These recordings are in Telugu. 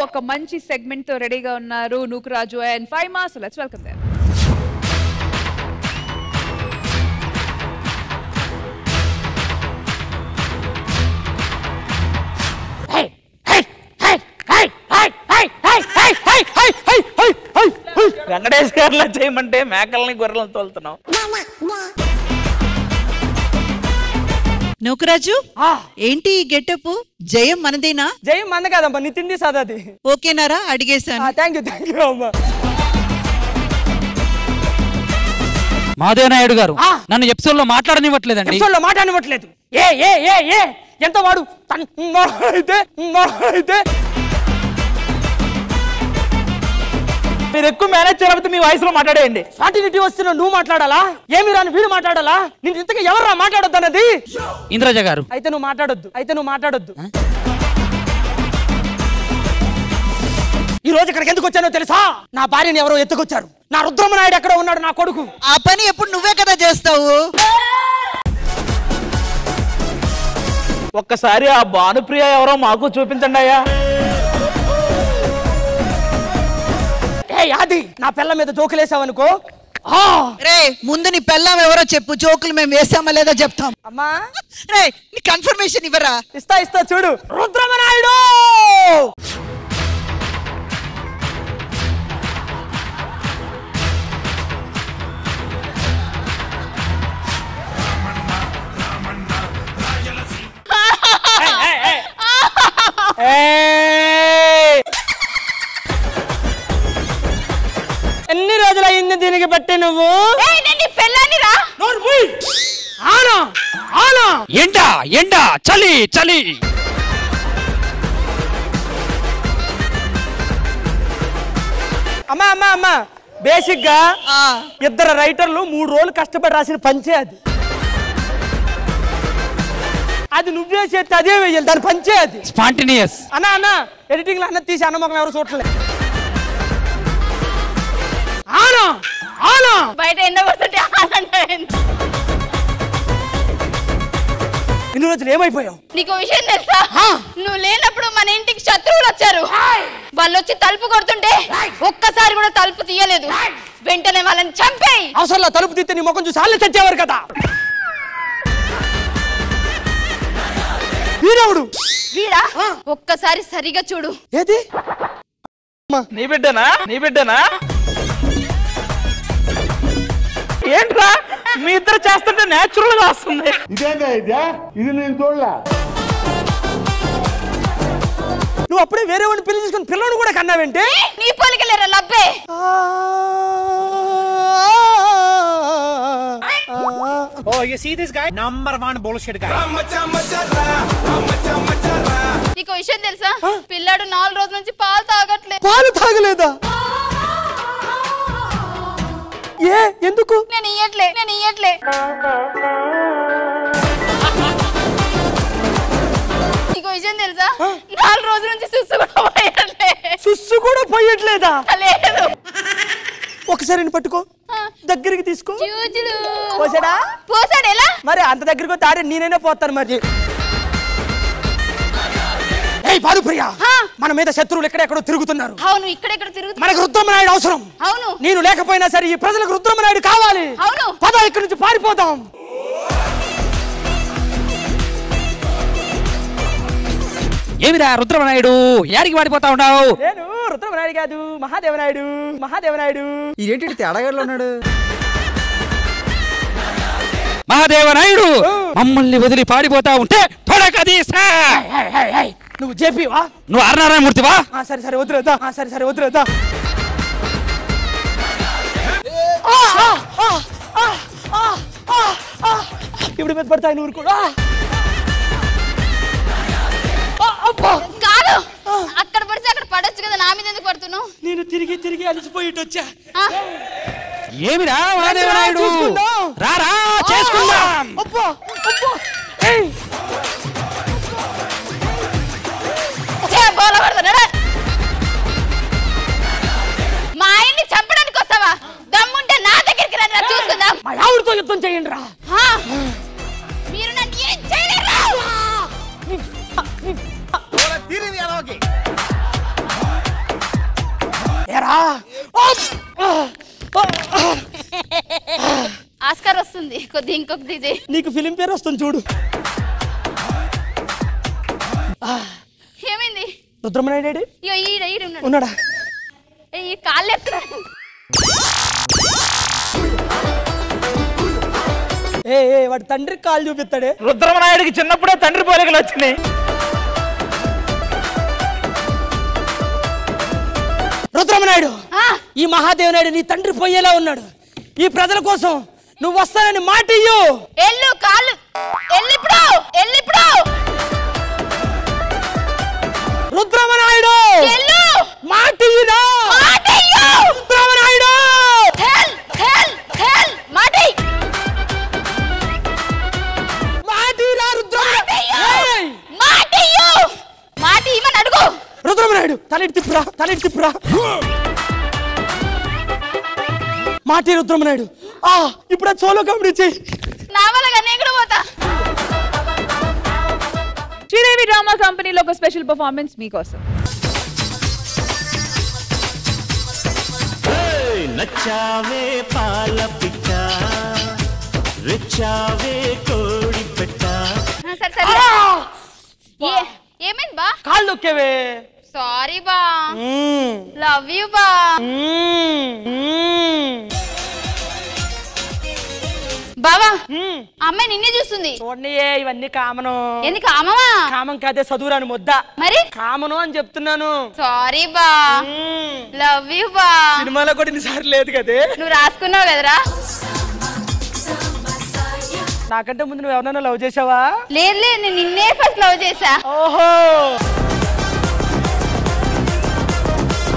ఒక మంచి సెగ్మెంట్ తో రెడీగా ఉన్నారు Nukaraju and Faima. So let's welcome them. Venkatesh గారిలా చేయమంటే మేకల్ని గొర్రెలను తోలుతున్నావు. నూకరాజు ఏంటి ఈ గెటప్? జయం మనదేనా? జయం మంద కాదమ్మా, Nitin the Saladi. ఓకేనారా? అడిగేశాను. Thank you అమ్మా. మాధవ నాయుడు గారు నన్ను ఎపిసోడ్ లో మాట్లాడనివ్వట్లేదండి. ఎపిసోడ్ లో మాట్లాడనివ్వట్లేదు. ఏ ఏ ఏ ఏ ఎంత వాడు అయితే మీరు ఎక్కువ మేనేజ్ చేయకపోతే మీ వాయిస్ లో మాట్లాడేయండి. స్పాంటినిటీ వస్తున్నా నువ్వు మాట్లాడాలా? ఏమి రాని వీడు మాట్లాడాలా? నేను ఇంతగా ఎవర్రా మాట్లాడొద్దు అన్నది? ఇంద్రజ గారు. అయితే నువ్వు మాట్లాడొద్దు. ఈ రోజు ఇక్కడికి ఎందుకు వచ్చానో తెలుసా? నా భార్యని ఎవరో ఎత్తుకొచ్చారు. నా రుద్రమనాయుడు ఎక్కడ ఉన్నాడు నా కొడుకు. ఆ పని ఎప్పుడు నువ్వే కదా చేస్తావు. ఒక్కసారి ఆ భానుప్రియ ఎవరో మాకు చూపించండి అయ్యా. అది నా పిల్ల మీద జోకులేసావనుకో. రే ముందు నీ పెళ్ళాం ఎవరో చెప్పు, జోకులు మేము వేసామా లేదా చెప్తాం. అమ్మా రే నీ కన్ఫర్మేషన్ ఇవ్వరా? ఇస్తా చూడు. రుద్రమనాయుడు ఎన్ని రోజులైంది దీనికి బట్టి నువ్వు? ఎండా చలి చలి. అమ్మా బేసిక్ గా ఇద్దరు రైటర్లు 3 రోజులు కష్టపడి రాసిన పంచే అది. అది నువ్వే చేస్తే అదే వేయాలి, దాని పంచే అది. స్పాంటినియస్. అన్నా ఎడిటింగ్ లో అన్న తీసి అన్నమ్మకం ఎవరు చూడలేదు. బయట ఎండ కొడుతుంటే ఇన్ని రోజులు ఏమైపోయావు? నీకు విషయం తెలుసా? నువ్వు లేనప్పుడు మన ఇంటికి శత్రువులు వచ్చారు. వాళ్ళు వచ్చి తలుపు కొడుతుంటే ఒక్కసారి కూడా తలుపు తీయలేదు. వెంటనే వాళ్ళని చంపేయి. అవసరంలో తలుపు తీస్తే నీ ముఖం చూసి వాళ్ళే చచ్చేవారు కదా. వీడా? ఒక్కసారి సరిగా చూడు. ఏది? నీ బిడ్డనా? ఏంట్రా మీ ఇద్దరు చేస్తుంటే నేచురల్ గా వస్తుంది. ఇది నేను చూడలా. నువ్వు అప్పుడే వేరే వాడిని పెళ్లి చేసుకుని పిల్లని కూడా కన్నావేంటి? నీ పోలికలేరా లబ్బే. Oh, you see this guy? Number 1 bullshit guy. నీకు విషయం తెలుసా? పిల్లాడు 4 రోజుల నుంచి పాలు తాగట్లేదు. పాలు తాగలేదా? ఏ ఎందుకు? నేను ఇయ్యట్లే. నీకు విషయం తెలుసా? 4 రోజుల నుంచి సుస్సు కూడా పోయట్లేదా? లేదు. ఒకసారి పట్టుకో, దగ్గరికి తీసుకో. పోసాడు. ఎలా మరి అంత దగ్గరికి తాడే నేనైనా పోతాను. మరి భానుప్రియ, మన మీద శత్రువులు ఎక్కడెక్కడో తిరుగుతున్నారు. అవును, ఇక్కడెక్కడ తిరుగుతున్నారు. మనకు రుద్రమనాయుడు అవసరం. అవును, నేను లేకపోయినా సరే ఈ ప్రజలకు రుద్రమనాయుడు కావాలి. అవును, పద ఇక్కడి నుంచి పారిపోదాం. ఏమిరా రుద్రమనాయుడు, యాడికి పారిపోతా ఉన్నావు? నేను రుద్రమనాయుడు కాదు, మహాదేవనాయుడు. ఇదేంటి తేడాగాడులో ఉన్నాడు? మహాదేవనాయుడు మమ్మల్ని వదిలి పారిపోతా ఉంటే నువ్వు చెప్పివా? నువ్వు ఆర్నారాయణమూర్తివా? సరే వదిలేదా. ఇప్పుడు మీద పడతాయి నూరు కూడా. కాదు, అక్కడ పడితే అక్కడ పడొచ్చు కదా, నా మీద ఎందుకు పడుతున్నావు? నేను తిరిగి అలసిపోయి వచ్చా. ఏమిరా మహాదేవనాయుడు, రారా చేసుకుందాం. మా ఆయన్ని చంపడానికి వస్తావా? దమ్ముంటే నా దగ్గరికి రండి, చూసుకుందాం. మా ఆవిడతో యుద్ధం చేయండి రా. మీరు నన్ను ఏం చేయలేరు. రా. ఆస్కార్ వస్తుంది కొద్ది ఇంకొకటి చేయి. నీకు ఫిలిం పేరు వస్తుంది చూడు. ఏమైంది? రుద్రమనాయుడు ఇగో ఈడ ఉన్నాడా? ఈ కాళ్ళు ఎత్తున్నాడు. వాడి తండ్రికి కాళ్ళు చూపిస్తాడే. రుద్రమనాయుడికి చిన్నప్పుడే తండ్రి పోలికలు వచ్చినాయి. రుద్రమనాయుడు, ఈ మహాదేవనాయుడు నీ తండ్రి పోయేలా ఉన్నాడు. ఈ ప్రజల కోసం నువ్వు వస్తానని మాట ఇయ్యు. ఎల్లు కాళ్ళు ఎల్లిప్పుడు రుద్రమనాయుడు ఎల్లు మాట ఇయ్యురా. రుద్రమనాయుడు రుద్రమనాయుడు తలెట్టి తిప్పురా. మాటి రుద్రమనాయుడు. ఇప్పుడు సోలో కామెడీ చెయ్యి. నా వల్లగా నేను కూడా పోతా. శ్రీదేవి డ్రామా కంపెనీలో ఒక స్పెషల్ పర్ఫార్మెన్స్ మీకోసం. నచ్చావే పాల పిట్ట రెచ్చావే కోడి పెట్ట. ఏమైంది బా? కాళ్ళు నొక్కేవే. సారీ బా. లవ్ యూ బా. బావా అమ్మాయి నిన్నే చూస్తుంది. చూడండి ఇవన్నీ కామను. ఎందుకు కామమా? కామం కాదే చదువురాని ముద్ద. మరి కామను అని చెప్తున్నాను. సారీ బా. లవ్ యూ బా. సినిమాలో కూడా ఇన్నిసార్లు లేదు కదే. నువ్వు రాసుకున్నావు కదరా. నాకంటే ముందు నువ్వు ఎవరైనా లవ్ చేసావా? లేదు నేను నిన్నే ఫస్ట్ లవ్ చేసా. ఓహో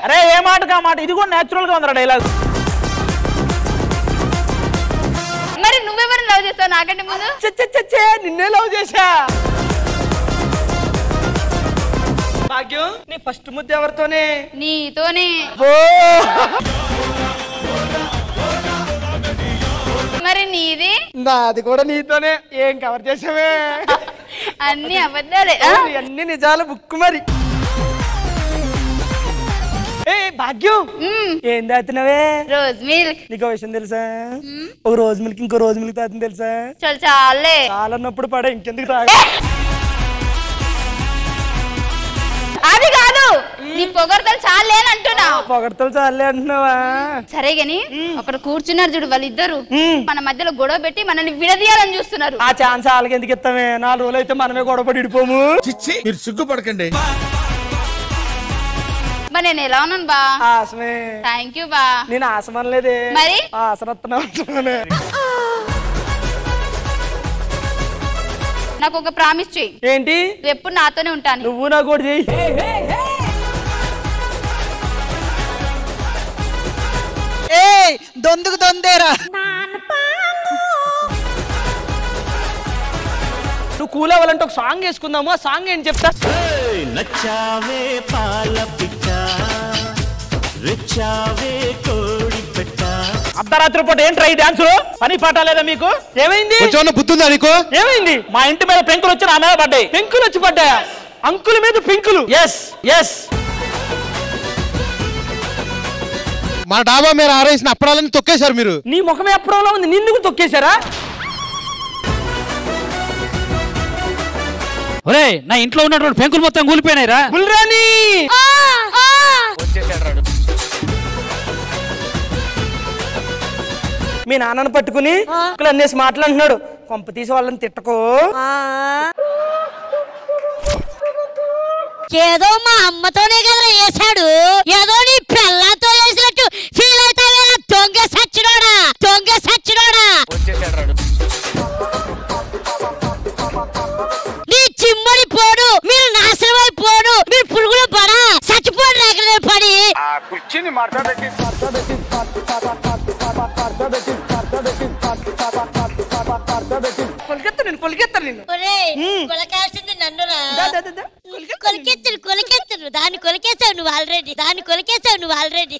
అరే ఏ మాట కా మాట, ఇది కూడా నేచురల్ గా ఉందిరా డైలాగ్. మరి నువ్వెవరిని లవ్ చేస్తావు నాకంటే ముందు? నిన్నే లవ్ చేసా. భాగ్యం నీ ఫస్ట్ ముద్ద ఎవరితోనే? నీతోనే. మరి నీది? నాది కూడా నీతోనే. ఏం కవర్ చేసావే? అన్ని అబద్ధాలే. అన్ని నిజాలు బుక్కు. మరి భాగ్యం ఏం తాగుతున్నావే? Rose milk. నీకు విషయం తెలుసా? ఒక రోజు మిల్క్ ఇంకో రోజు మిల్క్ తాగుతుంది తెలుసా? చాలే చాలన్నప్పుడు పడే ఇంకెందుకు తాగ. అది కాదు నీ పొగడతలు చాలే అని అంటున్నా. పొగడతలు చాలే అంటున్నావా? సరే గాని అక్కడ కూర్చున్నారు చూడు వాళ్ళిద్దరు, మన మధ్యలో గొడవ పెట్టి మనల్ని విడదీయాలని చూస్తున్నారు. ఆ ఛాన్స్ వాళ్ళకి ఎందుకు ఇస్తామే? 4 రోజులు అయితే మనమే గొడవ పడి ఇడిపోము. మీరు సిగ్గుపడకండి. మరి నేను ఎలా ఉన్నాను బా? ఆసమే. థ్యాంక్ యూ బా. నేను ఆసమనలేదే. మరి ఆసనత్తున్నాను. నాకు ఒక ప్రామిస్ చెయ్యి. ఏంటి? నువ్వు ఎప్పుడు నాతోనే ఉంటాను. నువ్వు నాకు కూడా చెయ్యి. దొందుకు దొందేరా. నువ్వు కూల్ అవ్వాలంటే ఒక సాంగ్ వేసుకుందాము. ఆ సాంగ్ ఏంటి చెప్తా. నచ్చావే పాల పిట్ట రెచ్చావే కోడి పెట్ట. అర్ధరాత్రి పూట ఏంట్రా ఈ డాన్స్? పని పాట లేదా మీకు? ఏమైంది? బుద్ధి ఉందా నీకు? ఏమైంది? మా ఇంటి మీద పెంకులు వచ్చి నా మీద పడ్డాయి. పెంకులు వచ్చి పడ్డాయా? అంకుల మీద పెంకులు? ఎస్ మా డాబా మీరు ఆరేసిన అప్పడాలని తొక్కేశారు మీరు. నీ ముఖమే అప్పడంలో ఉంది. నిన్ను తొక్కేశారా? ఒరే నా ఇంట్లో ఉన్నటువంటి పెంకులు మొత్తం కూలిపోయినాయిరా. బుల్రాని మీ నాన్నను పట్టుకుని అన్నేసి మాట్లాడుతున్నాడు. కొంప తీసి వాళ్ళని తిట్టకో. ఏదో మా అమ్మతోనే కదా చేశాడు, ఏదో నీ పిల్లతో చేసినట్టు ఫీల్ అవుతావే దొంగ సచ్చినోడా. నీ చిమ్మడి పోడు, మీరు నాశనం అయిపోడు, మీరు పురుగులు పడా చచ్చిపోడు ఎక్కడ పడి. కూర్చుని మాట్లాడేసి కొలికెత్తాను నిన్ను. కొలకాల్సింది నన్నురా. కొలికెత్తురు దాన్ని కొలికేసావు నువ్వు ఆల్రెడీ.